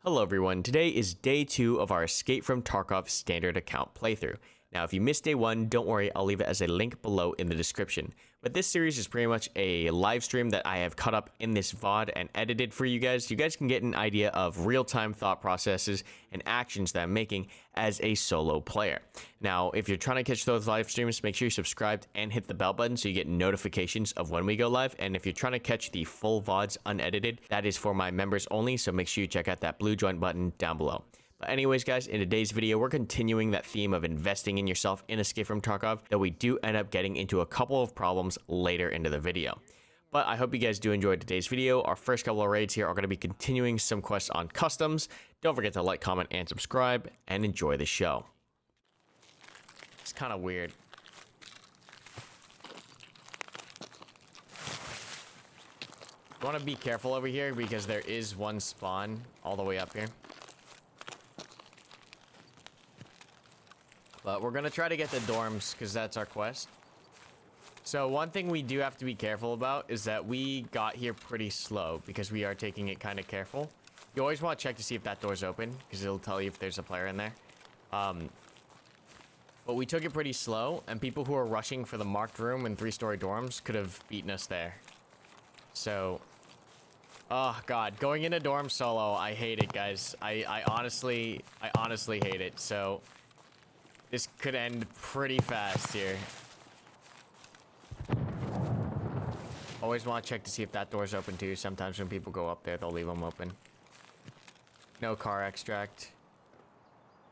Hello everyone, today is day 2 of our Escape from Tarkov standard account playthrough. Now if you missed day 1, don't worry, I'll leave it as a link below in the description. But this series is pretty much a live stream that I have cut up in this VOD and edited for you guys. You guys can get an idea of real-time thought processes and actions that I'm making as a solo player. Now if you're trying to catch those live streams, make sure you're subscribed and hit the bell button so you get notifications of when we go live. And if you're trying to catch the full VODs unedited, that is for my members only, so make sure you check out that blue join button down below. But anyways, guys, in today's video, we're continuing that theme of investing in yourself in Escape from Tarkov, though we do end up getting into a couple of problems later into the video. But I hope you guys do enjoy today's video. Our first couple of raids here are going to be continuing some quests on customs. Don't forget to like, comment, and subscribe, and enjoy the show. It's kind of weird. You want to be careful over here because there is one spawn all the way up here. But we're going to try to get the dorms because that's our quest. So one thing we do have to be careful about is that we got here pretty slow because we are taking it kind of careful. You always want to check to see if that door's open because it'll tell you if there's a player in there. But we took it pretty slow, and people who are rushing for the marked room and 3-story dorms could have beaten us there. So, oh god, going into dorm solo, I hate it, guys. I honestly hate it. So this could end pretty fast here. Always want to check to see if that door's open too. Sometimes when people go up there, they'll leave them open. No car extract.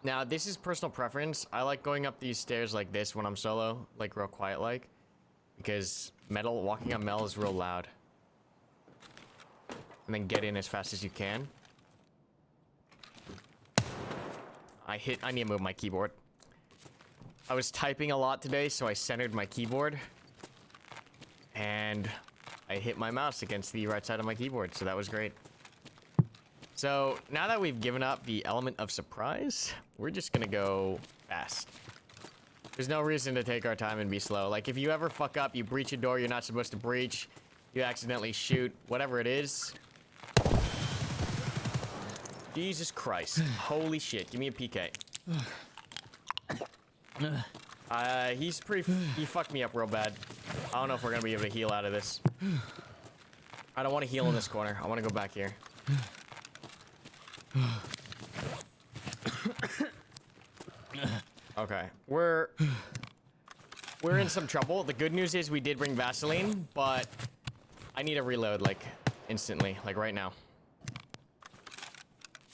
Now, this is personal preference. I like going up these stairs like this when I'm solo, like real quiet like. Because walking on metal is real loud. And then get in as fast as you can. I need to move my keyboard. I was typing a lot today, so I centered my keyboard. And I hit my mouse against the right side of my keyboard, so that was great. So, now that we've given up the element of surprise, we're just gonna go fast. There's no reason to take our time and be slow. Like, if you ever fuck up, you breach a door you're not supposed to breach, you accidentally shoot, whatever it is. Jesus Christ. Holy shit, give me a PK. He fucked me up real bad. I don't know if we're gonna be able to heal out of this. I don't want to heal in this corner. I want to go back here. Okay, we're in some trouble. The good news is we did bring Vaseline, but I need a reload like instantly, like right now.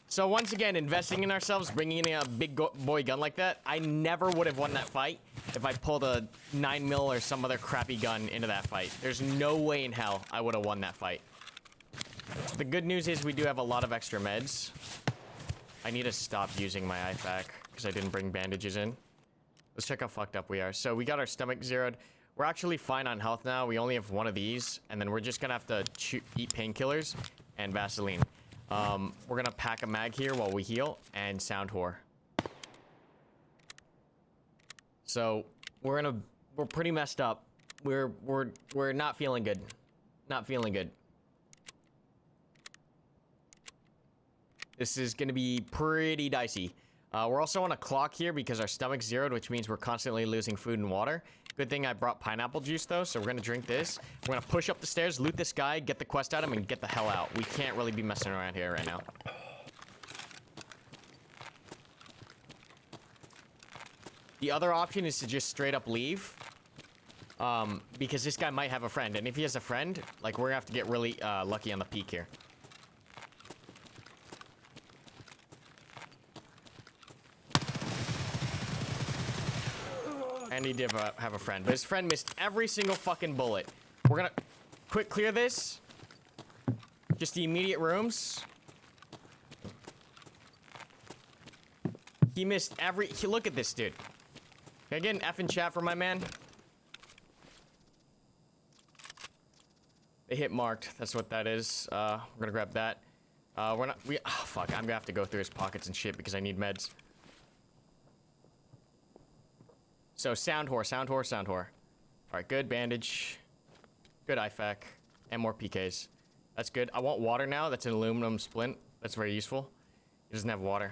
So once again, investing in ourselves, bringing in a big boy gun like that, I never would have won that fight if I pulled a 9mm or some other crappy gun into that fight. There's no way in hell I would have won that fight. The good news is we do have a lot of extra meds. I need to stop using my IFAK because I didn't bring bandages in. Let's check how fucked up we are. So we got our stomach zeroed. We're actually fine on health now. We only have one of these, and then we're just gonna have to eat painkillers and Vaseline. We're gonna pack a mag here while we heal and sound whore. So we're pretty messed up. We're not feeling good. Not feeling good. This is gonna be pretty dicey. We're also on a clock here because our stomach's zeroed, which means we're constantly losing food and water. Good thing I brought pineapple juice, though, so we're gonna drink this. We're gonna push up the stairs, loot this guy, get the quest out of him, and get the hell out. We can't really be messing around here right now. The other option is to just straight up leave. Because this guy might have a friend, and if he has a friend, like, we're gonna have to get really lucky on the peak here. And he did have a friend, but his friend missed every single fucking bullet. We're gonna quick clear this. Just the immediate rooms. He missed look at this dude. Can I get an F in chat for my man? They hit marked. That's what that is. We're gonna grab that. Oh fuck, I'm gonna have to go through his pockets and shit because I need meds. So, sound whore, sound whore, sound whore. Alright, good bandage. Good IFAK. And more PKs. That's good. I want water now. That's an aluminum splint. That's very useful. Doesn't have water.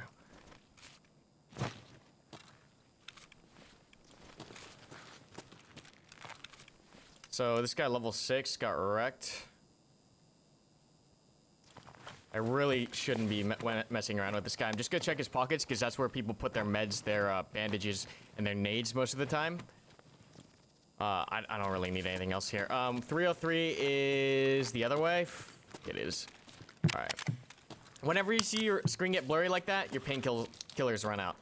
So this guy level 6 got wrecked. I really shouldn't be messing around with this guy. I'm just gonna check his pockets because that's where people put their meds, their bandages, and their nades most of the time. I don't really need anything else here. 303 is the other way. It is. All right. Whenever you see your screen get blurry like that, your painkillers run out.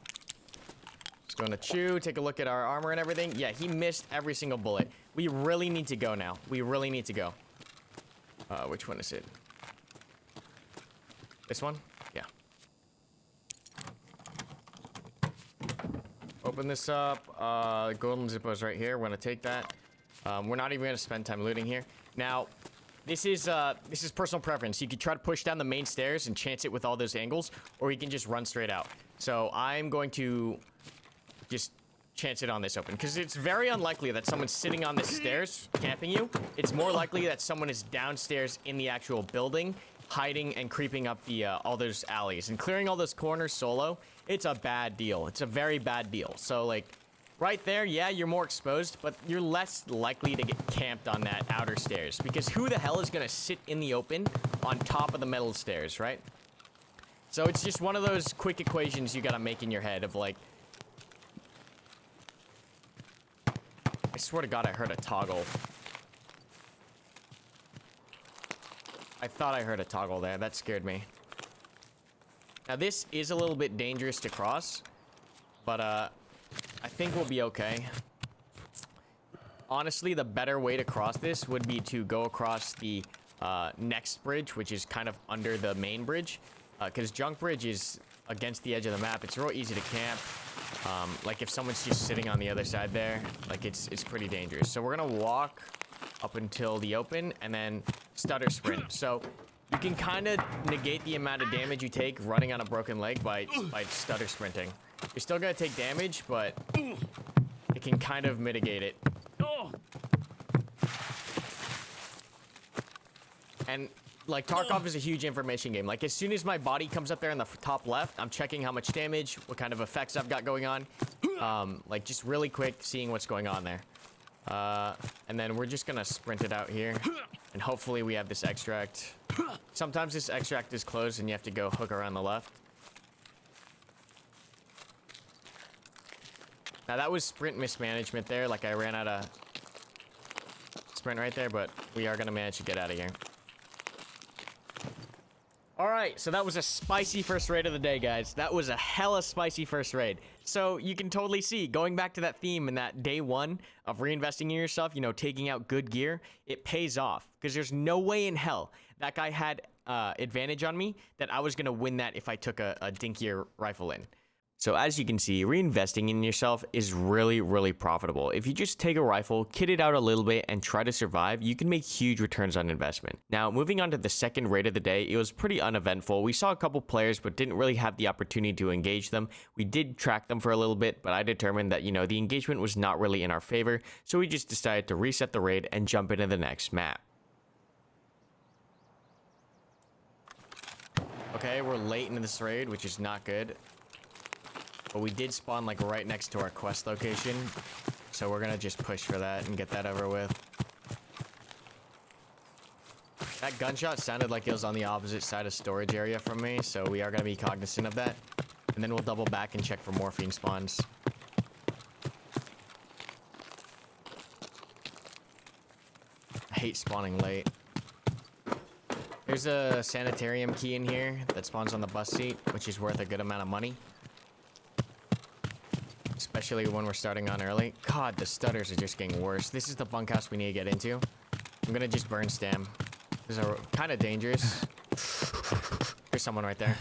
Just going to chew, take a look at our armor and everything. Yeah, he missed every single bullet. We really need to go now. We really need to go. Which one is it? This one? Yeah. Open this up. Golden Zippo's right here. We're gonna take that. We're not even gonna spend time looting here. Now, this is personal preference. You could try to push down the main stairs and chance it with all those angles, or you can just run straight out. So I'm going to just chance it on this open, because it's very unlikely that someone's sitting on the stairs camping you. It's more likely that someone is downstairs in the actual building, hiding and creeping up the all those alleys and clearing all those corners solo. It's a bad deal. It's a very bad deal. So like right there, yeah, you're more exposed, but you're less likely to get camped on that outer stairs, because who the hell is gonna sit in the open on top of the metal stairs, right? So it's just one of those quick equations you gotta make in your head of like, I swear to God, I heard a toggle. I thought I heard a toggle there. That scared me. Now, this is a little bit dangerous to cross, but I think we'll be okay. Honestly, the better way to cross this would be to go across the next bridge, which is kind of under the main bridge, because Junk Bridge is against the edge of the map. It's real easy to camp. Like if someone's just sitting on the other side there, like it's pretty dangerous. So we're gonna walk up until the open and then stutter sprint. So you can kind of negate the amount of damage you take running on a broken leg by stutter sprinting. You're still gonna take damage, but it can kind of mitigate it. And like Tarkov is a huge information game. Like as soon as my body comes up there in the top left, I'm checking how much damage, what kind of effects I've got going on. Like just really quick seeing what's going on there. And then we're just gonna sprint it out here, and hopefully we have this extract. Sometimes this extract is closed and you have to go hook around the left. Now that was sprint mismanagement there, like I ran out of sprint right there, but we are gonna manage to get out of here. Alright, so that was a spicy first raid of the day, guys. That was a hella spicy first raid. So you can totally see, going back to that theme in that day one of reinvesting in yourself, you know, taking out good gear, it pays off. Because there's no way in hell that guy had advantage on me that I was going to win that if I took a dinkier rifle in. So as you can see, reinvesting in yourself is really, really profitable. If you just take a rifle, kit it out a little bit, and try to survive, you can make huge returns on investment. Now, moving on to the second raid of the day, it was pretty uneventful. We saw a couple players, but didn't really have the opportunity to engage them. We did track them for a little bit, but I determined that, you know, the engagement was not really in our favor, so we just decided to reset the raid and jump into the next map. Okay, we're late into this raid, which is not good. But we did spawn like right next to our quest location, so we're gonna just push for that and get that over with. That gunshot sounded like it was on the opposite side of storage area from me, so we are gonna be cognizant of that. And then we'll double back and check for morphine spawns. I hate spawning late. There's a sanitarium key in here that spawns on the bus seat, which is worth a good amount of money. Especially when we're starting on early. God, the stutters are just getting worse. This is the bunkhouse we need to get into. I'm gonna just burn stam. These are kind of dangerous. There's someone right there.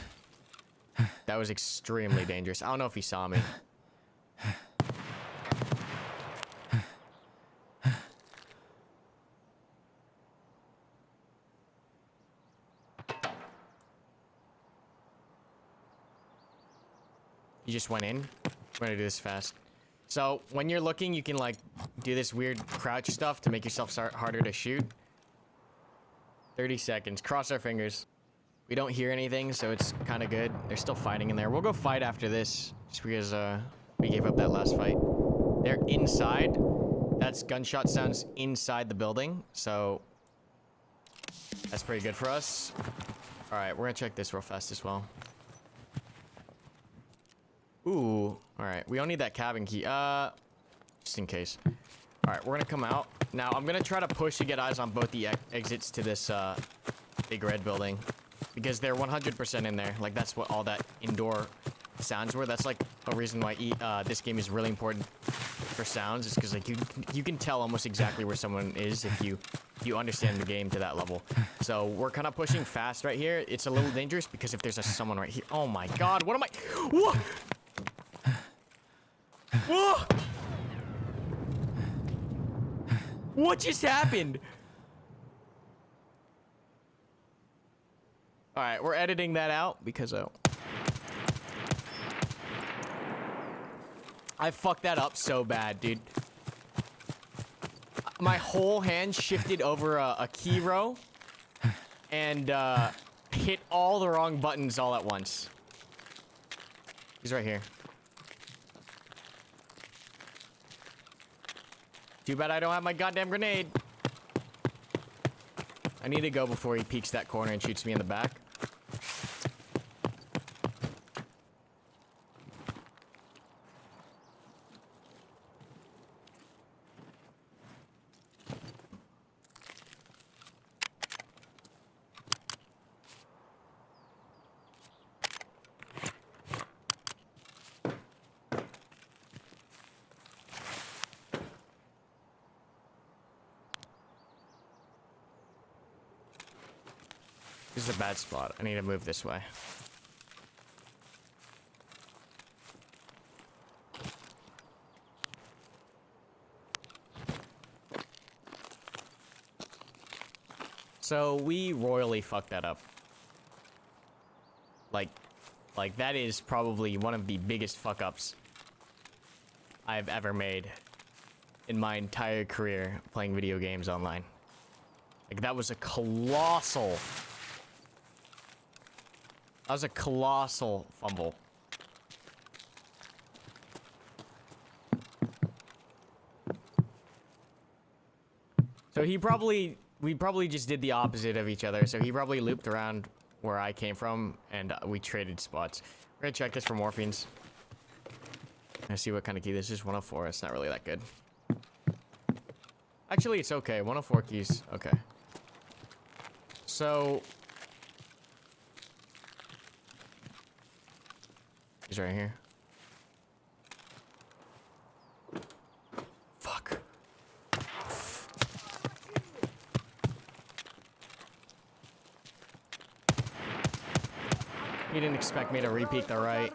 That was extremely dangerous. I don't know if he saw me. You just went in? I'm gonna do this fast. So when you're looking, you can like do this weird crouch stuff to make yourself harder to shoot. 30 seconds. Cross our fingers. We don't hear anything, so it's kind of good. They're still fighting in there. We'll go fight after this, just because we gave up that last fight. They're inside. That's gunshot sounds inside the building, so that's pretty good for us. All right, we're gonna check this real fast as well. Ooh, all right. We don't need that cabin key. Just in case. All right, we're gonna come out. Now, I'm gonna try to push to get eyes on both the exits to this big red building. Because they're 100% in there. Like, that's what all that indoor sounds were. That's, like, a reason why this game is really important for sounds. Is because, like, you can tell almost exactly where someone is if you understand the game to that level. So, we're kind of pushing fast right here. It's a little dangerous because if there's someone right here... Oh, my God. What am I... Whoa! Whoa! What just happened? Alright, we're editing that out because I fucked that up so bad, dude. My whole hand shifted over a key row and hit all the wrong buttons all at once. He's right here. Too bad I don't have my goddamn grenade. I need to go before he peeks that corner and shoots me in the back. This is a bad spot. I need to move this way. So we royally fucked that up. Like that is probably one of the biggest fuck ups I've ever made in my entire career playing video games online. Like, that was a colossal... That was a colossal fumble. So we probably just did the opposite of each other. So he probably looped around where I came from, and we traded spots. We're gonna check this for morphines. Let's see what kind of key this is. 104. It's not really that good. Actually, it's okay. 104 keys. Okay. So... he's right here. Fuck. He didn't expect me to repeat the right.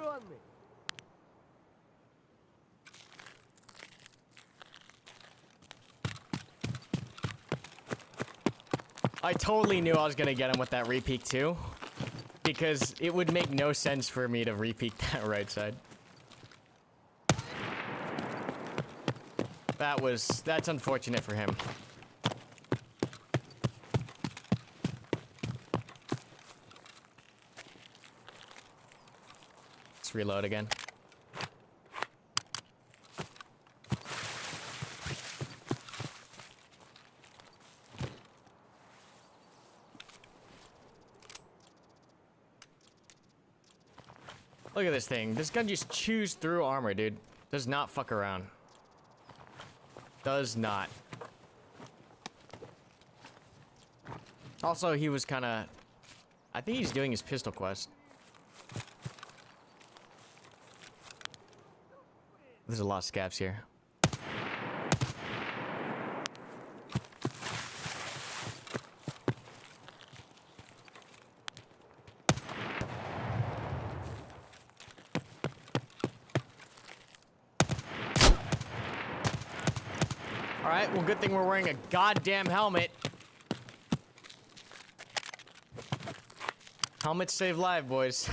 I totally knew I was gonna get him with that repeat too. Because it would make no sense for me to repeat that right side. That's unfortunate for him. Let's reload again. Look at this thing. This gun just chews through armor, dude. Does not fuck around. Does not. Also, he was kind of... I think he's doing his pistol quest. There's a lot of scavs here. Alright, well, good thing we're wearing a goddamn helmet. Helmets save lives, boys.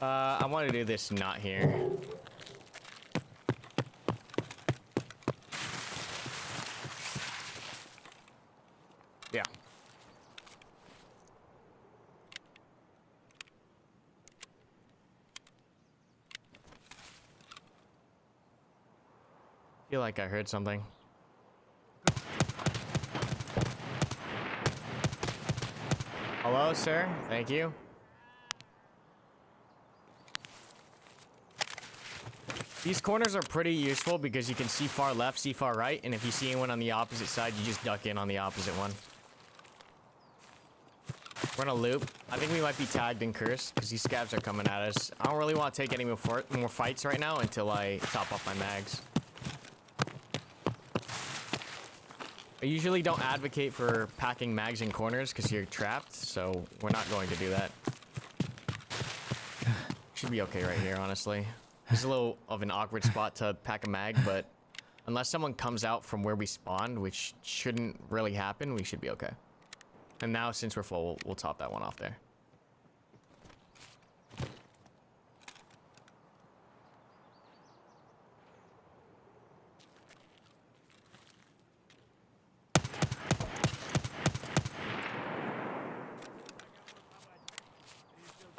I want to do this not here. Yeah. feel like I heard something. Hello, sir. Thank you. These corners are pretty useful because you can see far left, see far right, and if you see anyone on the opposite side, you just duck in on the opposite one. We're in a loop. I think we might be tagged and cursed because these scavs are coming at us. I don't really want to take any more fights right now until I top up my mags. I usually don't advocate for packing mags in corners because you're trapped, so we're not going to do that. Should be okay right here, honestly. It's a little of an awkward spot to pack a mag, but unless someone comes out from where we spawned, which shouldn't really happen, we should be okay. And now, since we're full, we'll top that one off there.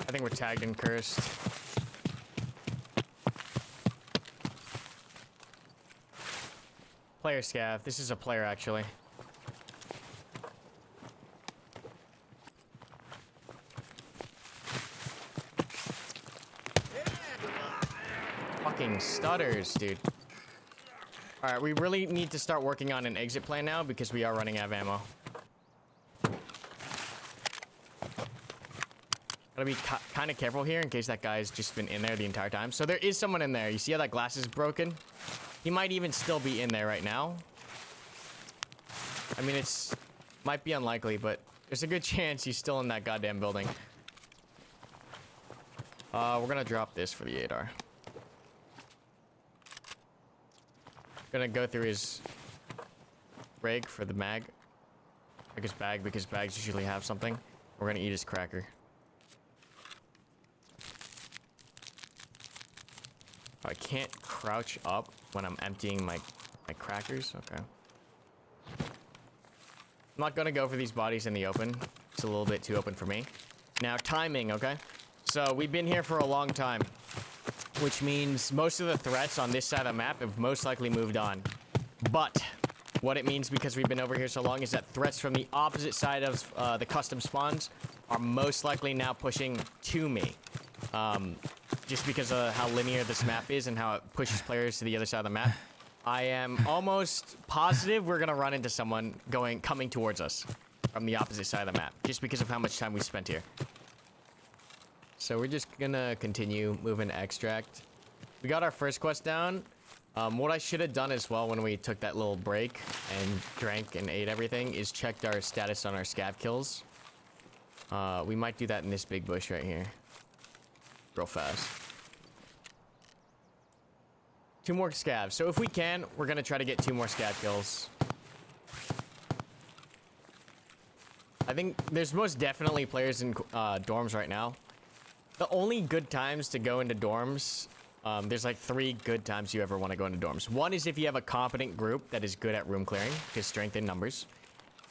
I think we're tagged and cursed. Player scav. This is a player, actually. Fucking stutters, dude. Alright, we really need to start working on an exit plan now because we are running out of ammo. Gotta be kind of careful here in case that guy's just been in there the entire time. So there is someone in there. You see how that glass is broken? He might even still be in there right now. I mean, might be unlikely, but there's a good chance he's still in that goddamn building. We're gonna drop this for the ADAR. Gonna go through his rig for the mag. Like his bag, because bags usually have something. We're gonna eat his cracker. I can't crouch up when I'm emptying my crackers. Okay. I'm not gonna go for these bodies in the open. It's a little bit too open for me. Now, timing, okay? So, we've been here for a long time, which means most of the threats on this side of the map have most likely moved on. But what it means, because we've been over here so long, is that threats from the opposite side of the custom spawns are most likely now pushing to me. Just because of how linear this map is and how it pushes players to the other side of the map. I am almost positive we're gonna run into someone coming towards us from the opposite side of the map, just because of how much time we spent here. So we're just gonna continue moving to extract. We got our first quest down. What I should have done as well when we took that little break and drank and ate everything is checked our status on our scav kills. We might do that in this big bush right here. Real fast. 2 more scavs. So if we can, we're gonna try to get 2 more scav kills. I think there's most definitely players in dorms right now. The only good times to go into dorms, there's like 3 good times you ever want to go into dorms. One is if you have a competent group that is good at room clearing, because strength in numbers.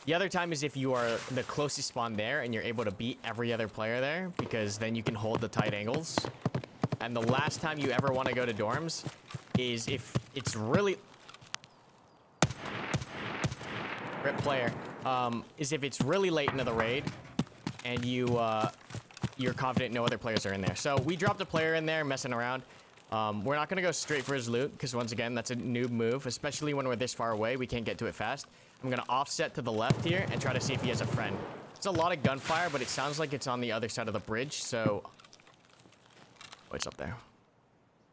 The other time is if you are the closest spawn there and you're able to beat every other player there, because then you can hold the tight angles. And the last time you ever want to go to dorms is if it's really... Rip player. Is if it's really late into the raid and you're confident no other players are in there. So we dropped a player in there messing around. We're not going to go straight for his loot because once again, that's a noob move, especially when we're this far away. We can't get to it fast. I'm going to offset to the left here and try to see if he has a friend. It's a lot of gunfire, but it sounds like it's on the other side of the bridge, so... Oh, it's up there.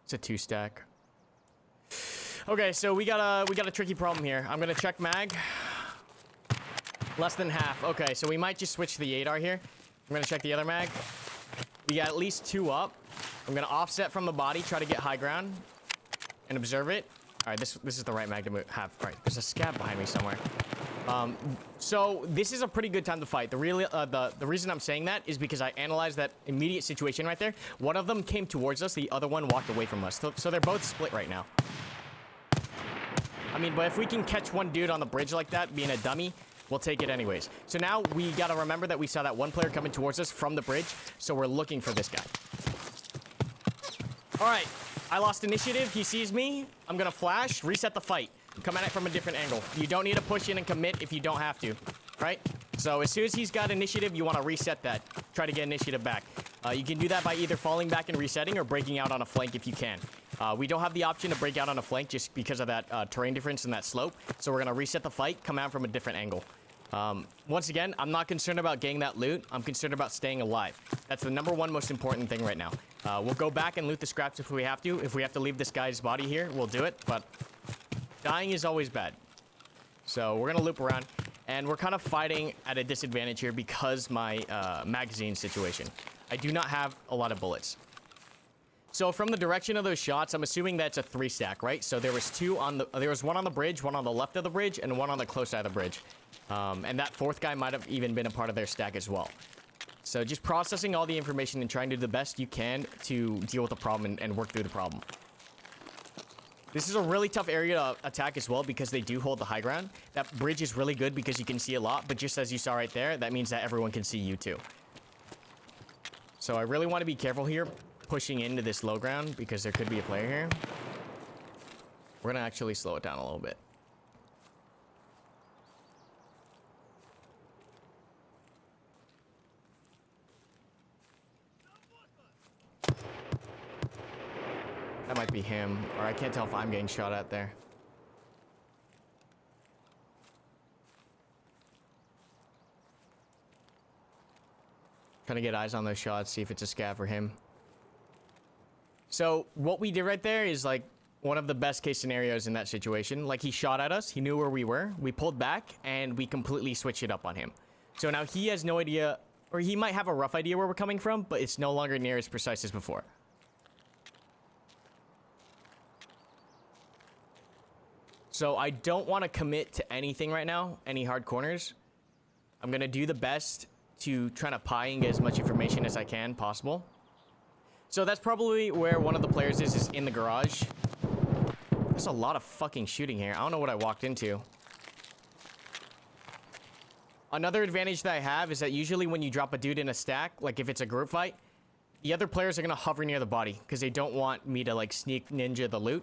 It's a 2-stack. Okay, so we got a tricky problem here. I'm going to check mag. Less than half. Okay, so we might just switch to the ADAR here. I'm going to check the other mag. We got at least 2 up. I'm going to offset from the body, try to get high ground, and observe it. All right, this is the right mag to have. All right, there's a scab behind me somewhere. So this is a pretty good time to fight. The reason I'm saying that is because I analyzed that immediate situation right there. One of them came towards us, the other one walked away from us. So they're both split right now. I mean, but if we can catch one dude on the bridge like that, being a dummy, we'll take it anyways. So now we gotta remember that we saw that one player coming towards us from the bridge, so we're looking for this guy. All right, I lost initiative. He sees me. I'm gonna flash, reset the fight. Come at it from a different angle. You don't need to push in and commit if you don't have to, right? So as soon as he's got initiative, you want to reset that. Try to get initiative back. You can do that by either falling back and resetting or breaking out on a flank if you can. We don't have the option to break out on a flank just because of that terrain difference and that slope. So we're going to reset the fight, come out from a different angle. Once again, I'm not concerned about getting that loot. I'm concerned about staying alive. That's the #1 most important thing right now. We'll go back and loot the scraps if we have to. If we have to leave this guy's body here, we'll do it. But dying is always bad. So we're going to loop around. And we're kind of fighting at a disadvantage here because my magazine situation. I do not have a lot of bullets. So from the direction of those shots, I'm assuming that's a 3-stack, right? So there was one on the bridge, one on the left of the bridge, and one on the close side of the bridge. And that 4th guy might have even been a part of their stack as well. So just processing all the information and trying to do the best you can to deal with the problem and work through the problem. This is a really tough area to attack as well because they do hold the high ground. That bridge is really good because you can see a lot, but just as you saw right there, that means that everyone can see you too. So I really want to be careful here pushing into this low ground because there could be a player here. We're going to actually slow it down a little bit. That might be him, or I can't tell if I'm getting shot at there. Trying to get eyes on those shots, see if it's a scav or him. So what we did right there is like one of the best case scenarios in that situation. Like he shot at us, he knew where we were, we pulled back, and we completely switched it up on him. So now he has no idea, or he might have a rough idea where we're coming from, but it's no longer near as precise as before. So I don't want to commit to anything right now, any hard corners. I'm going to do the best to try to pie and get as much information as I can possible. So that's probably where one of the players is in the garage. There's a lot of fucking shooting here. I don't know what I walked into. Another advantage that I have is that usually when you drop a dude in a stack, like if it's a group fight, the other players are going to hover near the body because they don't want me to like sneak ninja the loot.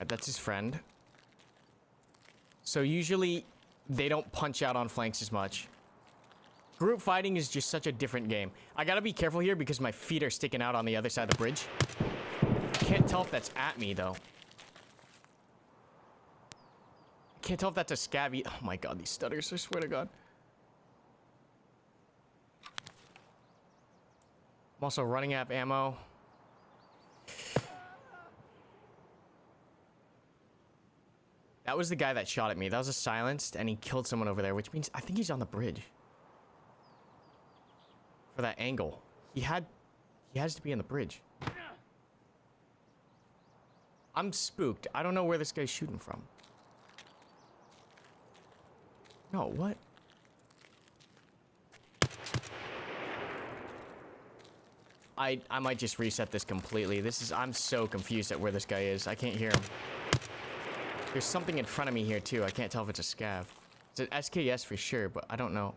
That's his friend. So usually they don't punch out on flanks as much. Group fighting is just such a different game. I gotta be careful here because my feet are sticking out on the other side of the bridge. Can't tell if that's at me though. Can't tell if that's a scabby. Oh my god, these stutters, I swear to god. I'm also running out of ammo. That was the guy that shot at me. That was a silenced, and he killed someone over there, which means I think he's on the bridge. For that angle. He has to be on the bridge. I'm spooked. I don't know where this guy's shooting from. No, what? I might just reset this completely. I'm so confused at where this guy is. I can't hear him. There's something in front of me here too. I can't tell if it's a scav. It's an SKS for sure, but I don't know.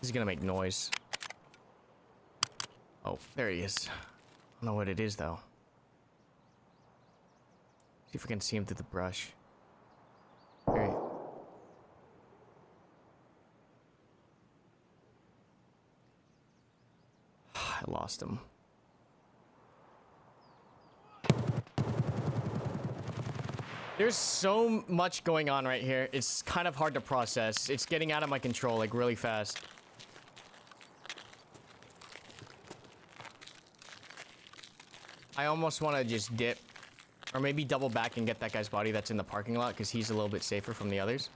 He's gonna make noise. Oh, there he is. I don't know what it is though. See if we can see him through the brush. There he I lost him. There's so much going on right here. It's kind of hard to process. It's getting out of my control, like, really fast. I almost want to just dip. Or maybe double back and get that guy's body that's in the parking lot, because he's a little bit safer from the others.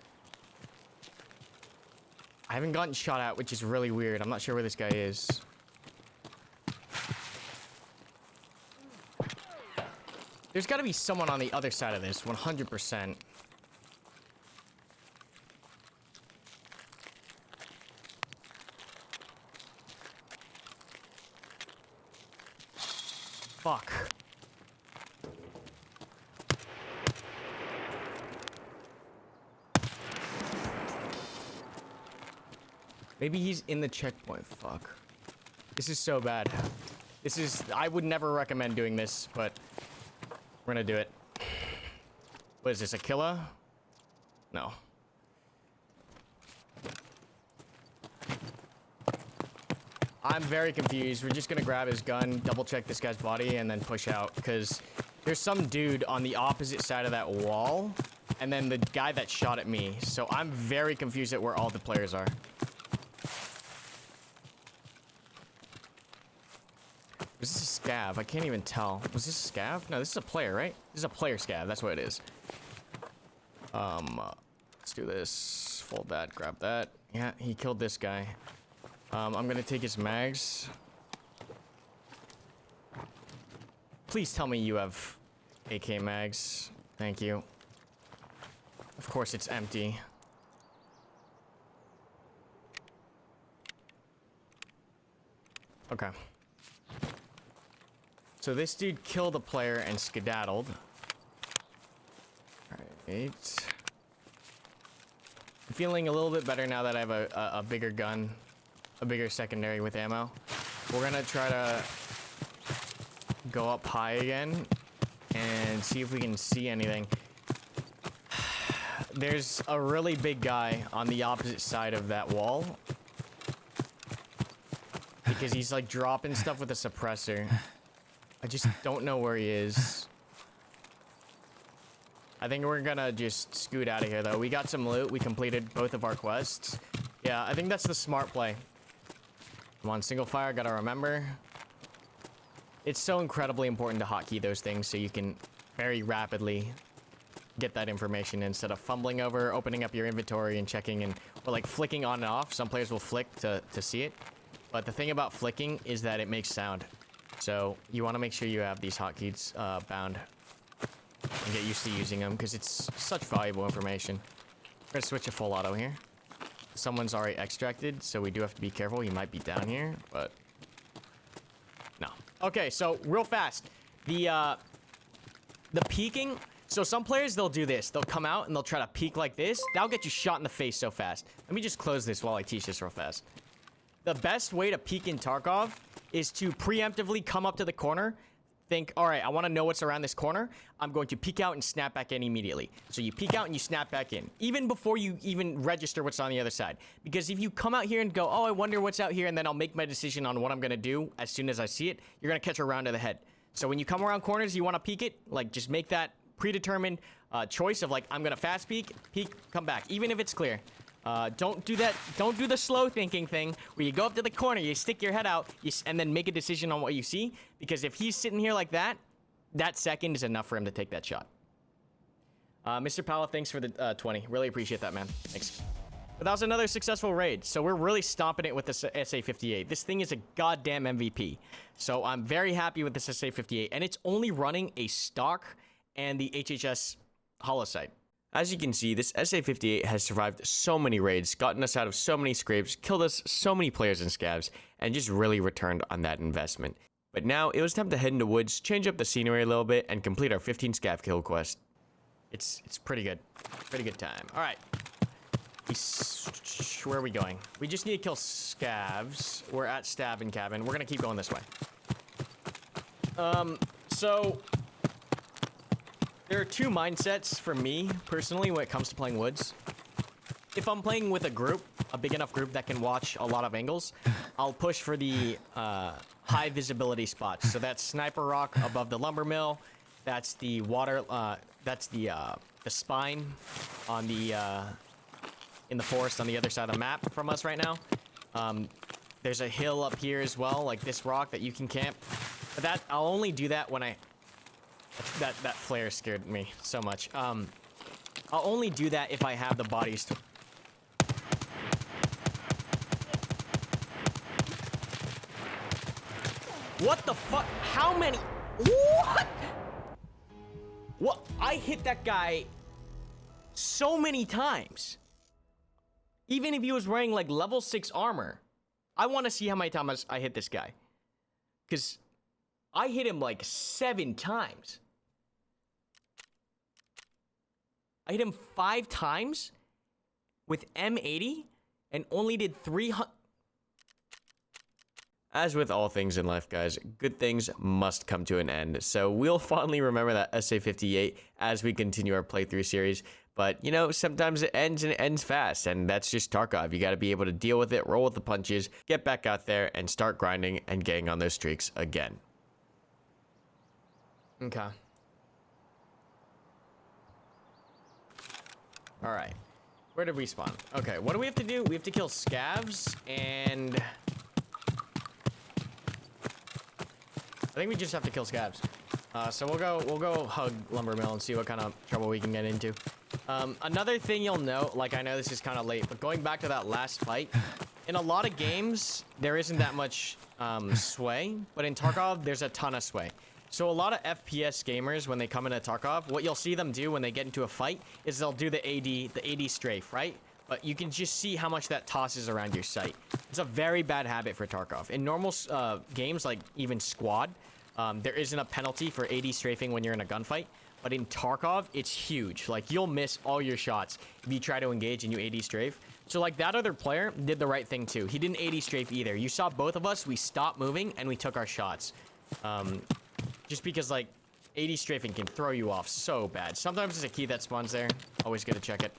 I haven't gotten shot at, which is really weird. I'm not sure where this guy is. There's got to be someone on the other side of this, 100%. Fuck. Maybe he's in the checkpoint. Fuck. This is so bad. This is... I would never recommend doing this, but we're gonna do it. What is this, a killer? No. I'm very confused. We're just gonna grab his gun, double check this guy's body, and then push out, because there's some dude on the opposite side of that wall, and then the guy that shot at me. So I'm very confused at where all the players are. Was this a scav? I can't even tell. Was this a scav? No, this is a player, right? This is a player scav. That's what it is. Let's do this. Fold that. Grab that. Yeah, he killed this guy. I'm gonna take his mags. Please tell me you have AK mags. Thank you. Of course it's empty. Okay. So this dude killed a player and skedaddled. Alright. I'm feeling a little bit better now that I have a bigger gun. A bigger secondary with ammo. We're gonna try to go up high again and see if we can see anything. There's a really big guy on the opposite side of that wall. Because he's like dropping stuff with a suppressor. I just don't know where he is. I think we're gonna just scoot out of here though. We got some loot. We completed both of our quests. Yeah, I think that's the smart play. Come on, single fire, gotta remember. It's so incredibly important to hotkey those things so you can very rapidly get that information instead of fumbling over, opening up your inventory and checking and, or like flicking on and off. Some players will flick to see it. But the thing about flicking is that it makes sound. So you want to make sure you have these hotkeys bound and get used to using them because it's such valuable information. We're gonna switch to full auto here. Someone's already extracted, so we do have to be careful. He might be down here, but no. Okay, so real fast, the peeking. So some players, they'll do this. They'll come out and they'll try to peek like this. That'll get you shot in the face so fast. Let me just close this while I teach this real fast. The best way to peek in Tarkov is to preemptively come up to the corner. Think, all right, I want to know what's around this corner. I'm going to peek out and snap back in immediately. So you peek out and you snap back in, even before you even register what's on the other side. Because if you come out here and go, oh, I wonder what's out here, and then I'll make my decision on what I'm going to do as soon as I see it, you're going to catch a round to the head. So when you come around corners, you want to peek it, like just make that predetermined choice of like, I'm going to fast peek, come back, even if it's clear. Don't do that. Don't do the slow thinking thing where you go up to the corner, you stick your head out, and then make a decision on what you see. Because if he's sitting here like that, that second is enough for him to take that shot. Mr. Pala, thanks for the 20. Really appreciate that, man. Thanks. But that was another successful raid. So we're really stomping it with this SA-58. This thing is a goddamn MVP. So I'm very happy with this SA-58. And it's only running a stock and the HHS holosight. As you can see, this SA-58 has survived so many raids, gotten us out of so many scrapes, killed us so many players and scavs, and just really returned on that investment. But now, it was time to head into woods, change up the scenery a little bit, and complete our 15 scav kill quest. It's pretty good. Pretty good time. Alright. Where are we going? We just need to kill scavs. We're at stab and cabin. We're gonna keep going this way. So... there are two mindsets for me, personally, when it comes to playing woods. If I'm playing with a group, a big enough group that can watch a lot of angles, I'll push for the high visibility spots. So that's Sniper Rock above the lumber mill. That's the water, that's the spine on the, in the forest on the other side of the map from us right now. There's a hill up here as well, like this rock that you can camp. But I'll only do that when that flare scared me so much. I'll only do that if I have the bodies to... What the fuck? How many? What? What? I hit that guy so many times. Even if he was wearing like level 6 armor. I want to see how many times I hit this guy. Because I hit him like 7 times. I hit him 5 times with M80 and only did 300. As with all things in life, guys, good things must come to an end. So we'll fondly remember that SA58 as we continue our playthrough series. But, you know, sometimes it ends and it ends fast. And that's just Tarkov. You got to be able to deal with it, roll with the punches, get back out there, and start grinding and getting on those streaks again. Okay. All right. Where did we spawn? Okay, what do we have to do? We have to kill scavs and... I think we just have to kill scavs. So we'll go hug lumber mill and see what kind of trouble we can get into. Another thing you'll note, like I know this is kind of late, but going back to that last fight, in a lot of games there isn't that much sway, but in Tarkov there's a ton of sway. So a lot of FPS gamers, when they come into Tarkov, what you'll see them do when they get into a fight is they'll do the AD strafe, right? But you can just see how much that tosses around your sight. It's a very bad habit for Tarkov. In normal games, like even Squad, there isn't a penalty for AD strafing when you're in a gunfight. But in Tarkov, it's huge. Like, you'll miss all your shots if you try to engage and you AD strafe. So, like, that other player did the right thing, too. He didn't AD strafe either. You saw both of us. We stopped moving, and we took our shots. Just because, like, AD strafing can throw you off so bad. Sometimes there's a key that spawns there. Always good to check it.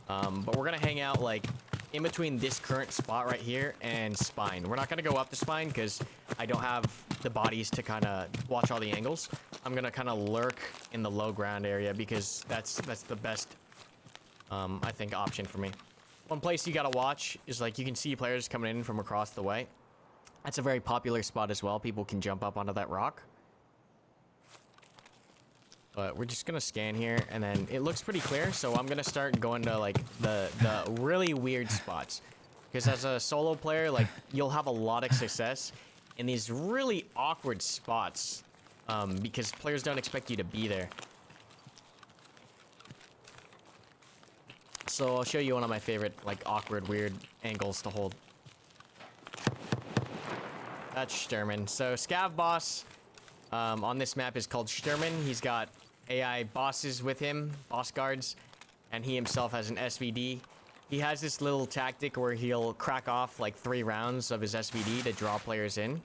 But we're going to hang out, like, in between this current spot right here and spine. We're not going to go up the spine because I don't have the bodies to kind of watch all the angles. I'm going to kind of lurk in the low ground area because that's the best, I think, option for me. One place you got to watch is, like, you can see players coming in from across the way. That's a very popular spot as well. People can jump up onto that rock. But we're just gonna scan here, and then it looks pretty clear, so I'm gonna start going to, like, the really weird spots. Because as a solo player, like, you'll have a lot of success in these really awkward spots, because players don't expect you to be there. So I'll show you one of my favorite, like, awkward, weird angles to hold. That's Sturman. So Scav boss on this map is called Sturman. He's got AI bosses with him, boss guards, and he himself has an SVD. He has this little tactic where he'll crack off like 3 rounds of his SVD to draw players in.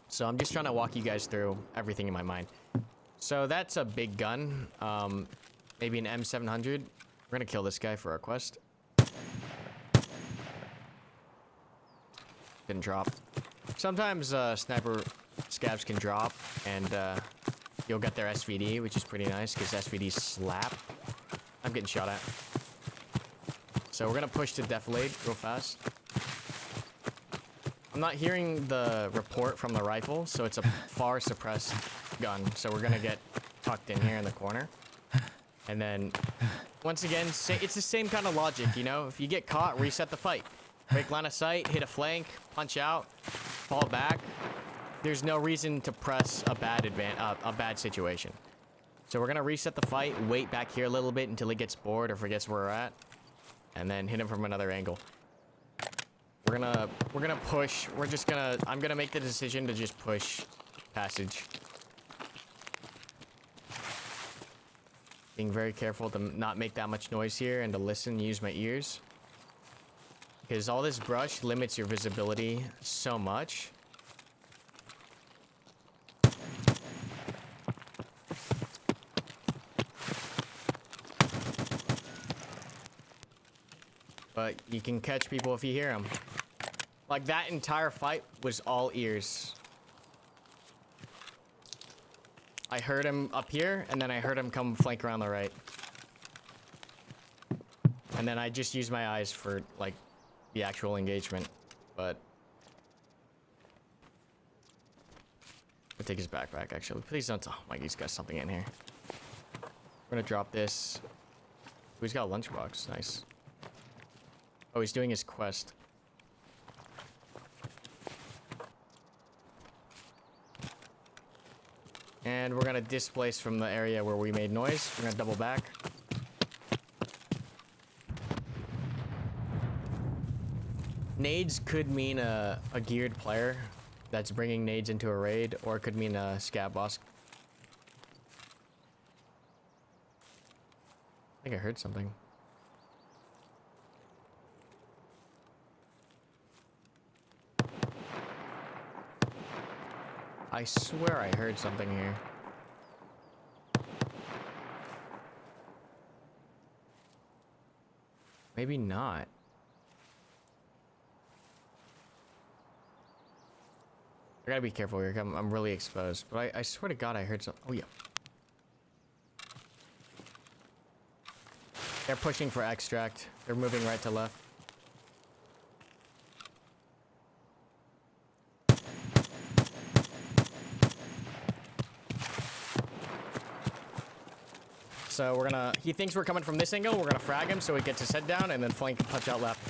So I'm just trying to walk you guys through everything in my mind. So that's a big gun, maybe an M700. We're gonna kill this guy for our quest. Didn't drop. Sometimes sniper scavs can drop, and you'll get their SVD, which is pretty nice because SVDs slap. I'm getting shot at. So we're gonna push to defilade real fast. I'm not hearing the report from the rifle, so it's a far suppressed gun. So we're gonna get tucked in here in the corner. And then, once again, it's the same kind of logic, you know? If you get caught, reset the fight. Break line of sight, hit a flank, punch out, fall back. There's no reason to press a bad situation. So we're gonna reset the fight, wait back here a little bit until he gets bored or forgets where we're at, and then hit him from another angle. We're gonna push. I'm gonna make the decision to just push passage. Being very careful to not make that much noise here and to listen, use my ears. Because all this brush limits your visibility so much. But you can catch people if you hear them. Like, that entire fight was all ears. I heard him up here, and then I heard him come flank around the right. And then I just used my eyes for, like, the actual engagement. But I'll take his backpack, actually. Please don't tell Mike he's got something in here. We're gonna drop this. Oh, he's got a lunchbox. Nice. Oh, he's doing his quest. And we're gonna displace from the area where we made noise. We're gonna double back. Nades could mean a geared player that's bringing nades into a raid, or it could mean a scav boss. I think I heard something. I swear I heard something here. Maybe not. I gotta be careful here. I'm really exposed. But I swear to God I heard something. Oh, yeah. They're pushing for extract. They're moving right to left. So we're gonna... He thinks we're coming from this angle. We're gonna frag him so he gets his head down and then flank and punch out left.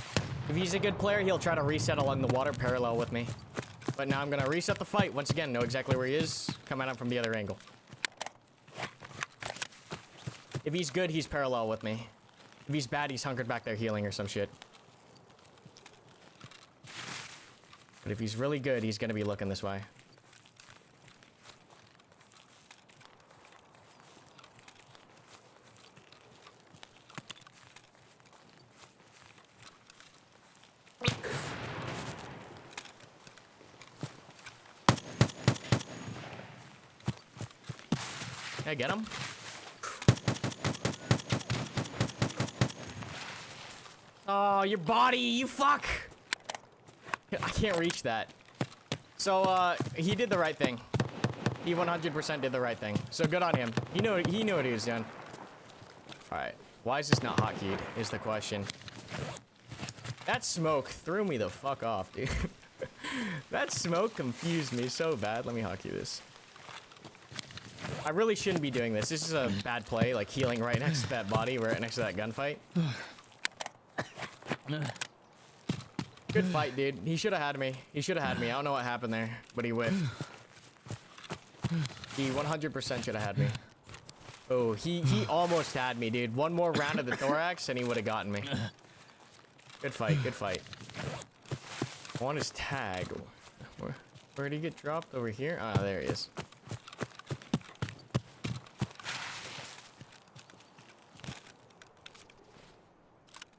If he's a good player, he'll try to reset along the water parallel with me. But now I'm gonna reset the fight. Once again, know exactly where he is. Come at him from the other angle. If he's good, he's parallel with me. If he's bad, he's hunkered back there healing or some shit. But if he's really good, he's gonna be looking this way. Hey, get him. Oh, your body, you fuck! I can't reach that. So, he did the right thing. He 100% did the right thing. So good on him. He knew what he was doing. Alright. Why is this not hotkeyed, is the question. That smoke threw me the fuck off, dude. That smoke confused me so bad. Let me hotkey this. I really shouldn't be doing this. This is a bad play, like healing right next to that body, right next to that gunfight. Good fight, dude. He should have had me. He should have had me. I don't know what happened there, but he whiffed. He 100% should have had me. Oh, he almost had me, dude. One more round of the thorax and he would have gotten me. Good fight, good fight. I want his tag. Where did he get dropped? Over here? Ah, there he is.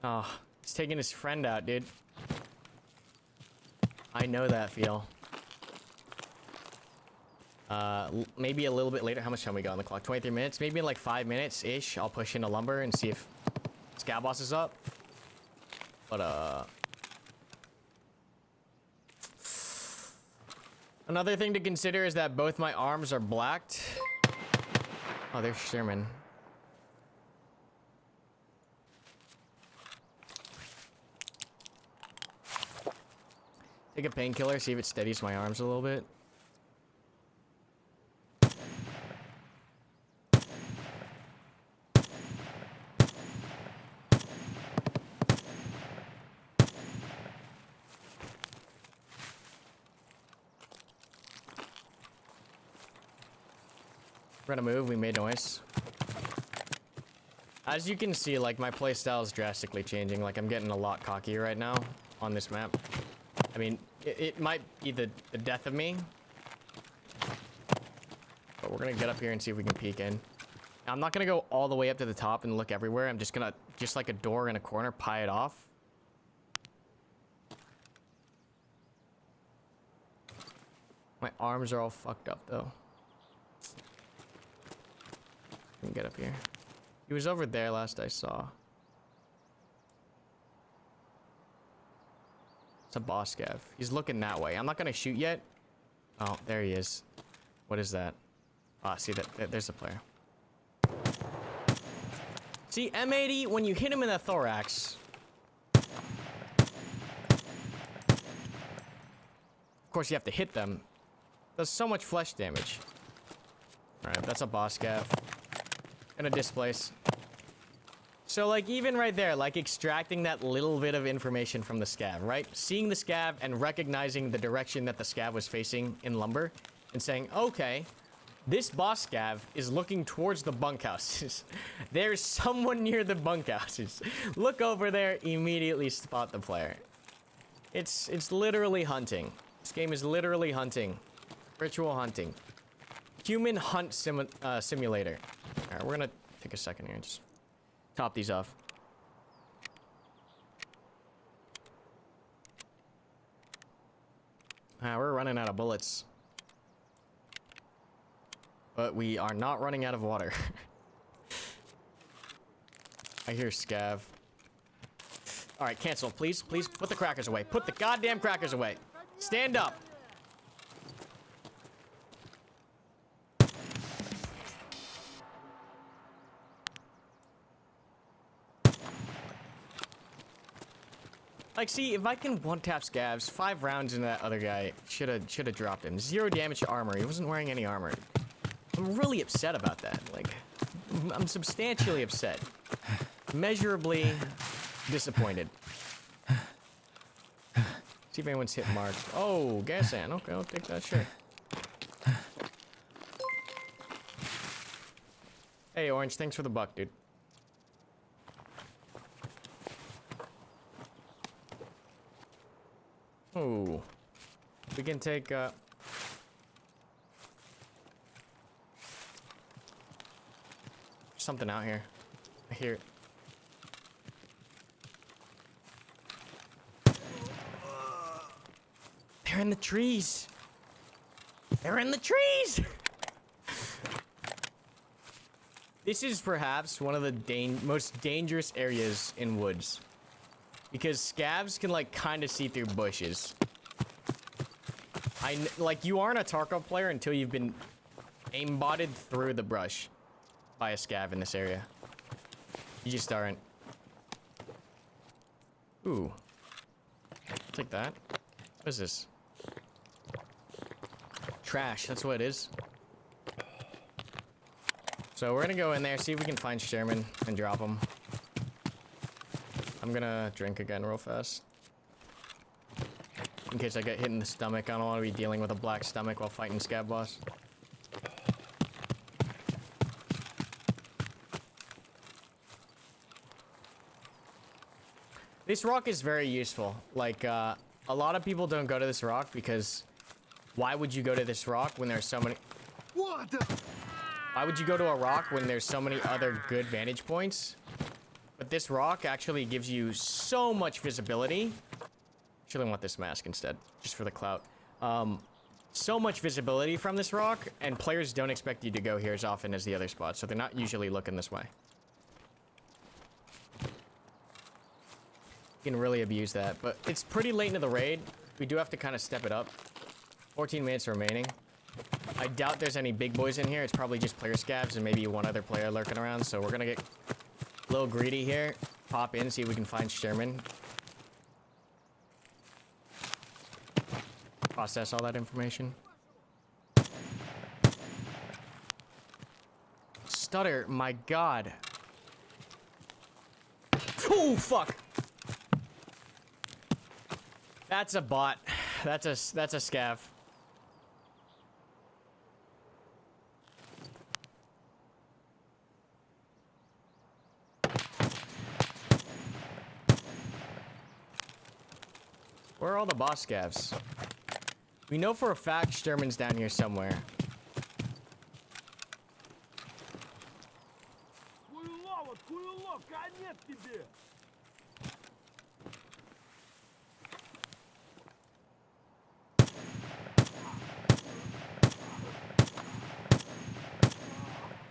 Oh, he's taking his friend out, dude. I know that feel. Maybe a little bit later. How much time we got on the clock? 23 minutes? Maybe in like 5 minutes-ish, I'll push into lumber and see if scav boss is up. But, another thing to consider is that both my arms are blacked. Oh, there's Sherman. Take a painkiller, see if it steadies my arms a little bit. We're gonna move, we made noise. As you can see, like, my playstyle is drastically changing. Like, I'm getting a lot cockier right now on this map. I mean, it might be the death of me. But we're gonna get up here and see if we can peek in. Now, I'm not gonna go all the way up to the top and look everywhere. I'm just gonna, just like a door in a corner, pie it off. My arms are all fucked up, though. Let me get up here. He was over there last I saw. It's a boss scav. He's looking that way. I'm not gonna shoot yet. Oh, there he is. What is that? Ah, see that there's a player. See, M80, when you hit him in the thorax. Of course, you have to hit them. Does so much flesh damage. Alright, that's a boss scav. Gonna displace. So, like, even right there, like, extracting that little bit of information from the scav, right? Seeing the scav and recognizing the direction that the scav was facing in lumber and saying, okay, this boss scav is looking towards the bunkhouses. There's someone near the bunkhouses. Look over there, immediately spot the player. It's literally hunting. This game is literally hunting. Virtual hunting. Human hunt simulator. Alright, we're gonna take a second here and just top these off. We're running out of bullets. But we are not running out of water. I hear scav. All right, cancel, please. Please put the crackers away. Put the goddamn crackers away. Stand up. Like, see, if I can one-tap scavs, 5 rounds into that other guy, should have dropped him. 0 damage to armor. He wasn't wearing any armor. I'm really upset about that. Like, I'm substantially upset. Measurably disappointed. See if anyone's hit marked. Oh, gas can. Okay, I'll take that. Sure. Hey, Orange. Thanks for the buck, dude. Oh, we can take. Something out here. I hear it. They're in the trees. They're in the trees. This is perhaps one of the most dangerous areas in woods. Because scavs can, like, kind of see through bushes. Like, you aren't a Tarkov player until you've been aimbotted through the brush by a scav in this area. You just aren't. Ooh. I'll take that. What is this? Trash, that's what it is. So we're gonna go in there, see if we can find Sherman and drop him. I'm gonna drink again real fast. In case I get hit in the stomach. I don't want to be dealing with a black stomach while fighting scav boss. This rock is very useful. Like, a lot of people don't go to this rock because why would you go to this rock when there's so many... What the... Why would you go to a rock when there's so many other good vantage points? But this rock actually gives you so much visibility. Actually, I want this mask instead, just for the clout. So much visibility from this rock, and players don't expect you to go here as often as the other spots, so they're not usually looking this way. You can really abuse that, but it's pretty late into the raid. We do have to kind of step it up. 14 minutes remaining. I doubt there's any big boys in here. It's probably just player scavs and maybe one other player lurking around, so we're gonna get a little greedy here. Pop in, see if we can find Sherman. Process all that information. Stutter, my god. Oh, fuck. That's a bot. That's a scav. Where are all the boss scavs? We know for a fact Sherman's down here somewhere.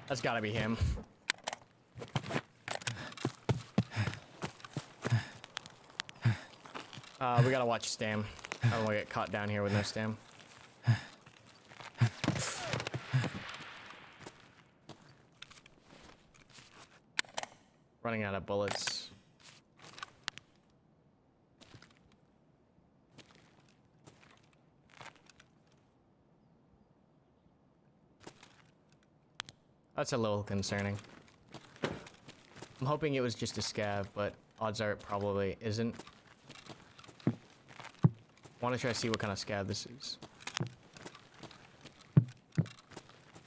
That's gotta be him. We gotta watch Stam. I don't want to get caught down here with no Stam. Running out of bullets. That's a little concerning. I'm hoping it was just a scav, but odds are it probably isn't. Want to try to see what kind of scav this is.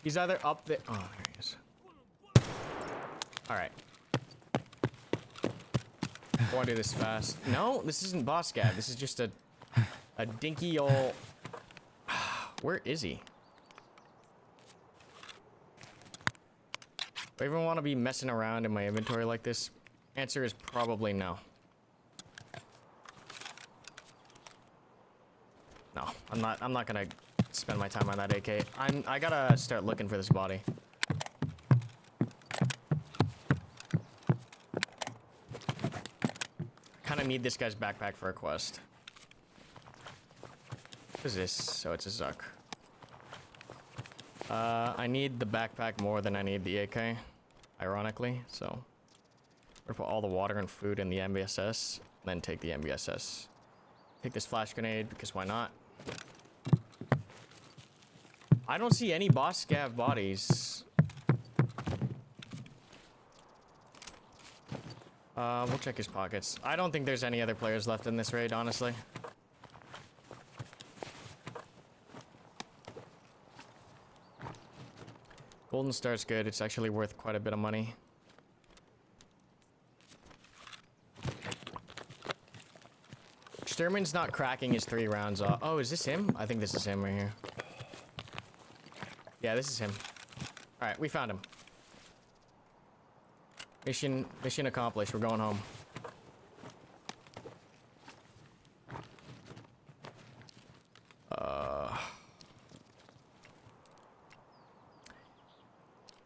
He's either up there. Oh, there he is. All right. I want to do this fast. No, this isn't boss scav. This is just a dinky old. Where is he? Do I even want to be messing around in my inventory like this? Answer is probably no. No, I'm not gonna spend my time on that AK. I gotta start looking for this body. Kind of need this guy's backpack for a quest. What is this? So it's a Zuck. I need the backpack more than I need the AK, ironically. So we're gonna put all the water and food in the MBSS, then take the MBSS. Take this flash grenade because why not? I don't see any boss scav bodies. We'll check his pockets. I don't think there's any other players left in this raid, honestly. Golden Star's good. It's actually worth quite a bit of money. Sturman's not cracking his 3 rounds off. Oh, is this him? I think this is him right here. Yeah, this is him. Alright, we found him. Mission accomplished. We're going home.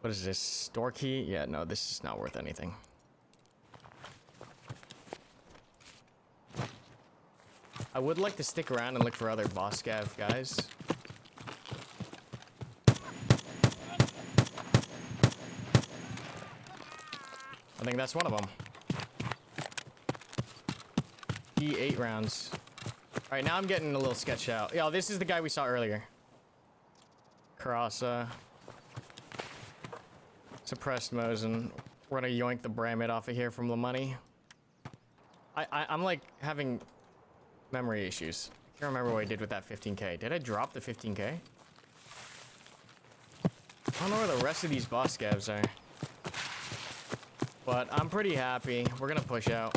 What is this? Store key? Yeah, no, this is not worth anything. I would like to stick around and look for other boss scav guys. I think that's one of them. E8 rounds. Alright, now I'm getting a little sketched out. Yo, this is the guy we saw earlier. Karasa. Suppressed Mosin. We're gonna yoink the Bramit off of here from the money. I'm like having memory issues. I can't remember what I did with that 15k. Did I drop the 15k? I don't know where the rest of these boss scavs are. But I'm pretty happy. We're gonna push out.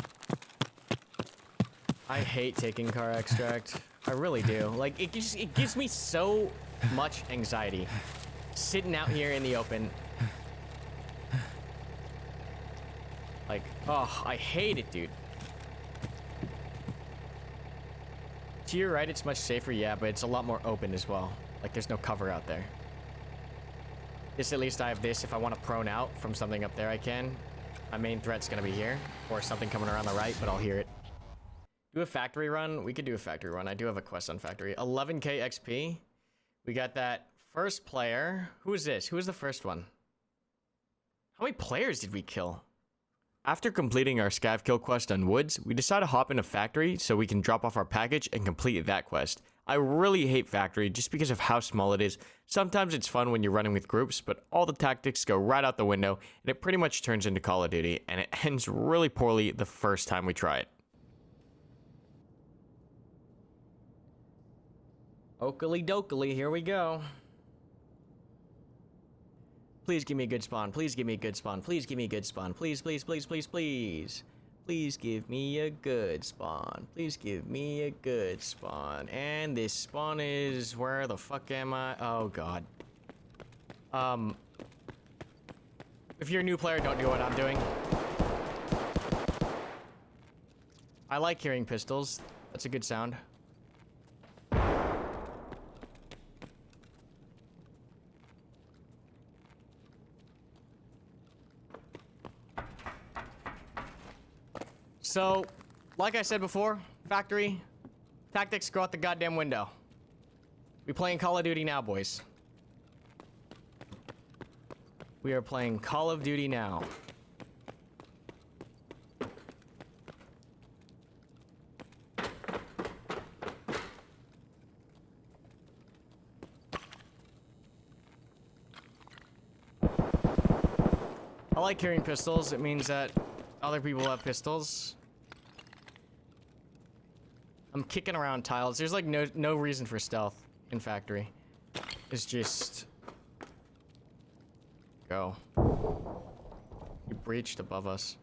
I hate taking car extract. I really do. Like, it gives me so much anxiety. Sitting out here in the open. Like, oh, I hate it, dude. To your right, it's much safer, yeah, but it's a lot more open as well. Like, there's no cover out there. This, at least I have this. If I want to prone out from something up there, I can. My main threat's gonna be here, or something coming around the right, but I'll hear it. Do a factory run? We could do a factory run. I do have a quest on factory. 11k XP. We got that first player. Who is this? Who is the first one? How many players did we kill? After completing our scav kill quest on Woods, we decided to hop into factory so we can drop off our package and complete that quest. I really hate factory just because of how small it is. Sometimes it's fun when you're running with groups, but all the tactics go right out the window and it pretty much turns into Call of Duty, and it ends really poorly the first time we try it. Oakley dokley, here we go. Please give me a good spawn. Please give me a good spawn. Please give me a good spawn. Please, please, please, please, please. Please give me a good spawn. Please give me a good spawn. And this spawn is... Where the fuck am I? Oh, God. If you're a new player, don't do what I'm doing. I like hearing pistols. That's a good sound. So, like I said before, factory, tactics go out the goddamn window. We playing Call of Duty now, boys. We are playing Call of Duty now. I like hearing pistols. It means that other people have pistols. I'm kicking around tiles. There's like no reason for stealth in factory. It's just go. You breached above us.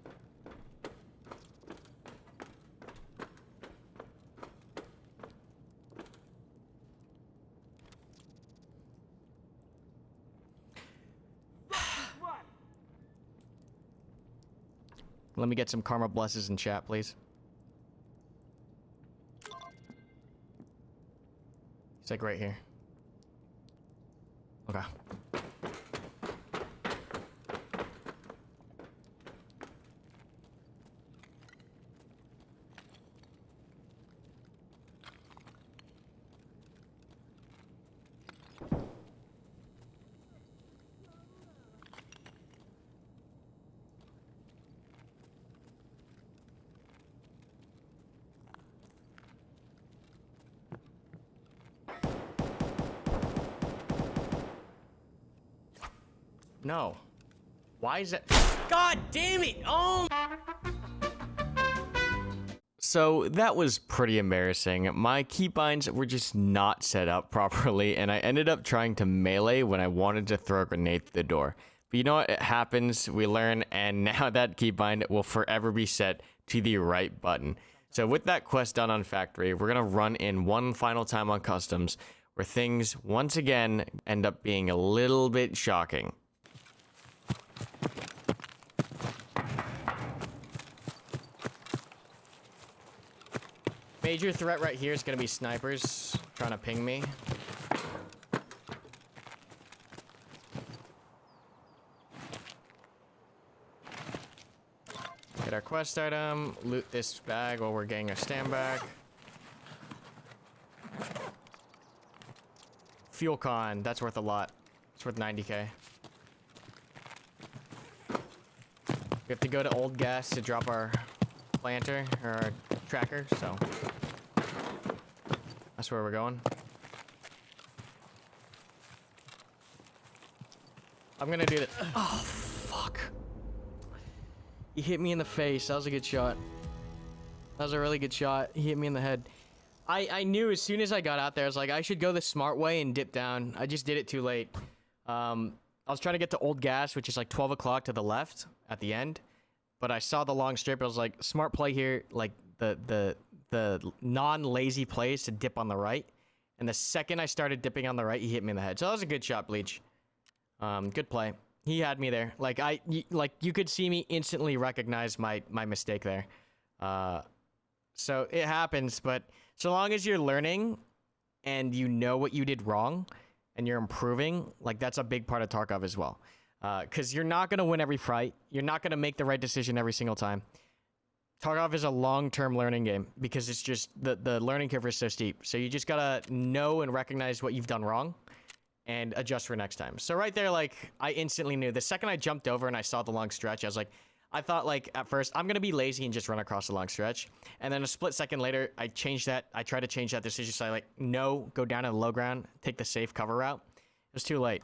Let me get some karma blesses in chat, please. It's like right here. Okay. No. Why is that? God damn it! Oh! So that was pretty embarrassing. My keybinds were just not set up properly, and I ended up trying to melee when I wanted to throw a grenade through the door. But you know what? It happens, we learn, and now that keybind will forever be set to the right button. So with that quest done on factory, we're gonna run in one final time on customs, where things once again end up being a little bit shocking. Major threat right here is going to be snipers trying to ping me. Get our quest item, loot this bag while we're getting our stand back. Fuel con, that's worth a lot. It's worth 90k. We have to go to Old Gas to drop our planter, or our tracker, so that's where we're going. I'm gonna do it. Oh, fuck. He hit me in the face. That was a good shot. That was a really good shot. He hit me in the head. I knew as soon as I got out there, I was like, I should go the smart way and dip down. I just did it too late. I was trying to get to Old Gas, which is like 12 o'clock to the left at the end. But I saw the long strip. I was like, smart play here. Like, the non-lazy plays to dip on the right. And the second I started dipping on the right, he hit me in the head. So that was a good shot, Bleach. Good play. He had me there. Like, you could see me instantly recognize my mistake there. So it happens, but so long as you're learning and you know what you did wrong and you're improving, like, that's a big part of Tarkov as well. Because you're not going to win every fight. You're not going to make the right decision every single time. Tarkov is a long-term learning game because it's just the learning curve is so steep. So you just got to know and recognize what you've done wrong and adjust for next time. So right there, like, I instantly knew. The second I jumped over and I saw the long stretch, I was like, I thought, like, at first, I'm going to be lazy and just run across the long stretch. And then a split second later, I changed that. I tried to change that decision. So I, like, no, go down to the low ground, take the safe cover route. It was too late.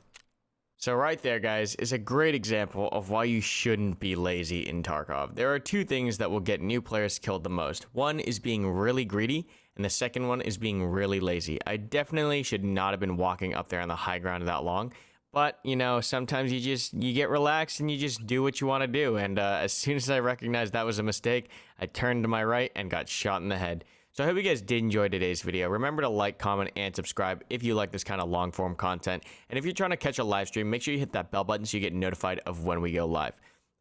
So right there, guys, is a great example of why you shouldn't be lazy in Tarkov. There are two things that will get new players killed the most. One is being really greedy, and the second one is being really lazy. I definitely should not have been walking up there on the high ground that long. But, you know, sometimes you get relaxed and you just do what you want to do. And as soon as I recognized that was a mistake, I turned to my right and got shot in the head. So I hope you guys did enjoy today's video. Remember to like, comment, and subscribe if you like this kind of long form content. And if you're trying to catch a live stream, make sure you hit that bell button so you get notified of when we go live.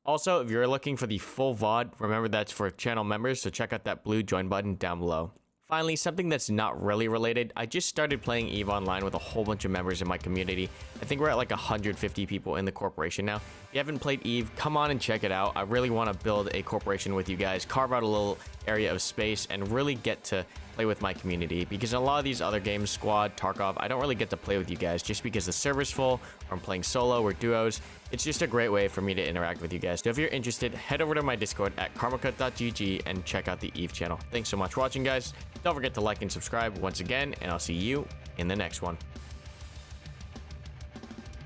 Also, if you're looking for the full VOD, remember that's for channel members, so check out that blue join button down below. Finally, something that's not really related, I just started playing EVE Online with a whole bunch of members in my community. I think we're at like 150 people in the corporation now. If you haven't played EVE, come on and check it out. I really want to build a corporation with you guys, carve out a little area of space, and really get to play with my community. Because in a lot of these other games, Squad, Tarkov, I don't really get to play with you guys just because the server's full, or I'm playing solo or duos. It's just a great way for me to interact with you guys. So if you're interested, head over to my Discord at karmakut.gg and check out the EVE channel. Thanks so much for watching, guys. Don't forget to like and subscribe once again, and I'll see you in the next one.